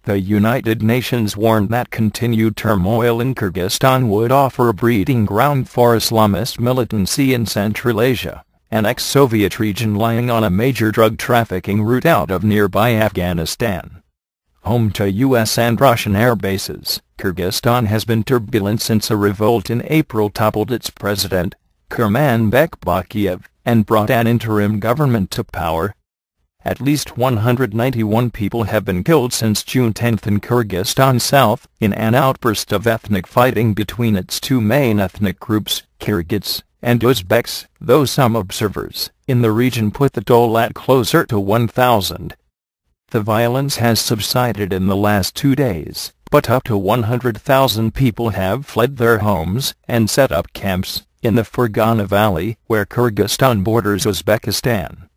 The United Nations warned that continued turmoil in Kyrgyzstan would offer a breeding ground for Islamist militancy in Central Asia, an ex-Soviet region lying on a major drug trafficking route out of nearby Afghanistan. Home to U.S. and Russian air bases, Kyrgyzstan has been turbulent since a revolt in April toppled its president, Kurmanbek Bakiyev, and brought an interim government to power. At least 191 people have been killed since June 10 in Kyrgyzstan South, in an outburst of ethnic fighting between its two main ethnic groups, Kyrgyz and Uzbeks, though some observers in the region put the toll at closer to 1,000. The violence has subsided in the last 2 days, but up to 100,000 people have fled their homes and set up camps in the Ferghana Valley, where Kyrgyzstan borders Uzbekistan.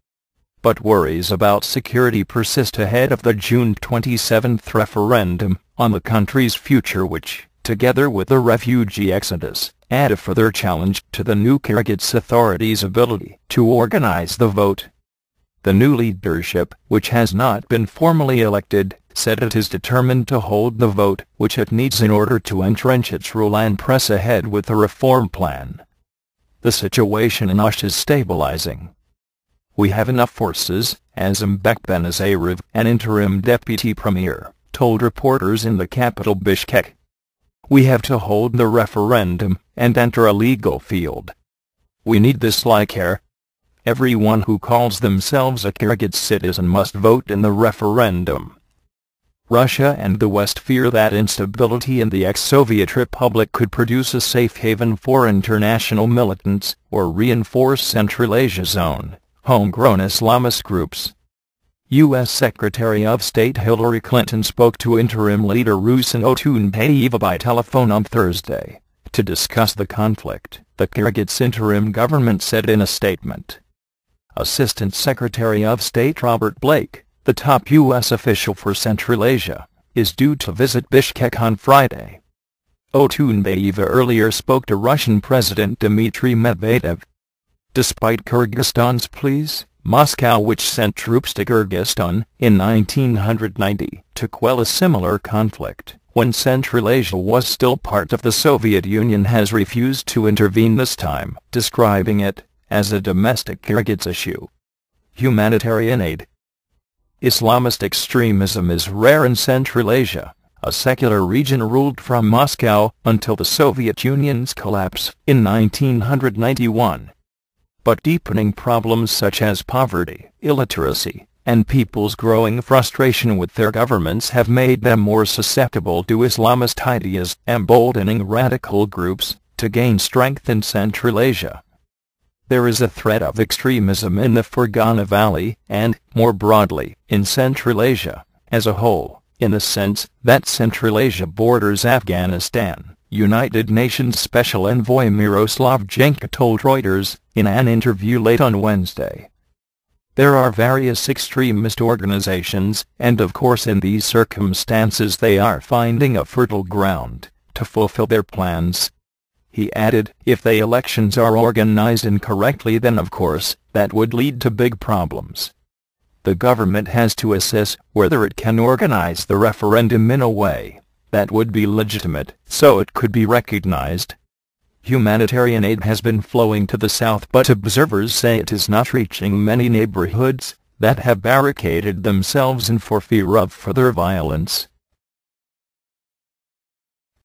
But worries about security persist ahead of the June 27 referendum on the country's future, which, together with the refugee exodus, add a further challenge to the new Kyrgyz authorities' ability to organize the vote. The new leadership, which has not been formally elected, said it is determined to hold the vote which it needs in order to entrench its rule and press ahead with the reform plan. The situation in Ush is stabilizing. We have enough forces, as Kurmanbek Bakiyev, an interim deputy premier, told reporters in the capital Bishkek. We have to hold the referendum and enter a legal field. We need this like air. Everyone who calls themselves a Kyrgyz citizen must vote in the referendum. Russia and the West fear that instability in the ex-Soviet republic could produce a safe haven for international militants or reinforce Central Asia's own homegrown Islamist groups. U.S. Secretary of State Hillary Clinton spoke to interim leader Ruslan Otunbayev by telephone on Thursday to discuss the conflict, the Kyrgyz interim government said in a statement. Assistant Secretary of State Robert Blake, the top U.S. official for Central Asia, is due to visit Bishkek on Friday. Otunbayev earlier spoke to Russian President Dmitry Medvedev. Despite Kyrgyzstan's pleas, Moscow, which sent troops to Kyrgyzstan in 1990 to quell a similar conflict when Central Asia was still part of the Soviet Union, has refused to intervene this time, describing it as a domestic Kyrgyz issue. Humanitarian aid. Islamist extremism is rare in Central Asia, a secular region ruled from Moscow until the Soviet Union's collapse in 1991. But deepening problems such as poverty, illiteracy, and people's growing frustration with their governments have made them more susceptible to Islamist ideas, emboldening radical groups to gain strength in Central Asia. There is a threat of extremism in the Ferghana Valley and, more broadly, in Central Asia as a whole, in the sense that Central Asia borders Afghanistan. United Nations Special Envoy Miroslav Jenka told Reuters in an interview late on Wednesday. There are various extremist organizations, and of course in these circumstances they are finding a fertile ground to fulfill their plans. He added, if the elections are organized incorrectly, then of course that would lead to big problems. The government has to assess whether it can organize the referendum in a way that would be legitimate, so it could be recognized. Humanitarian aid has been flowing to the south, but observers say it is not reaching many neighborhoods that have barricaded themselves in for fear of further violence.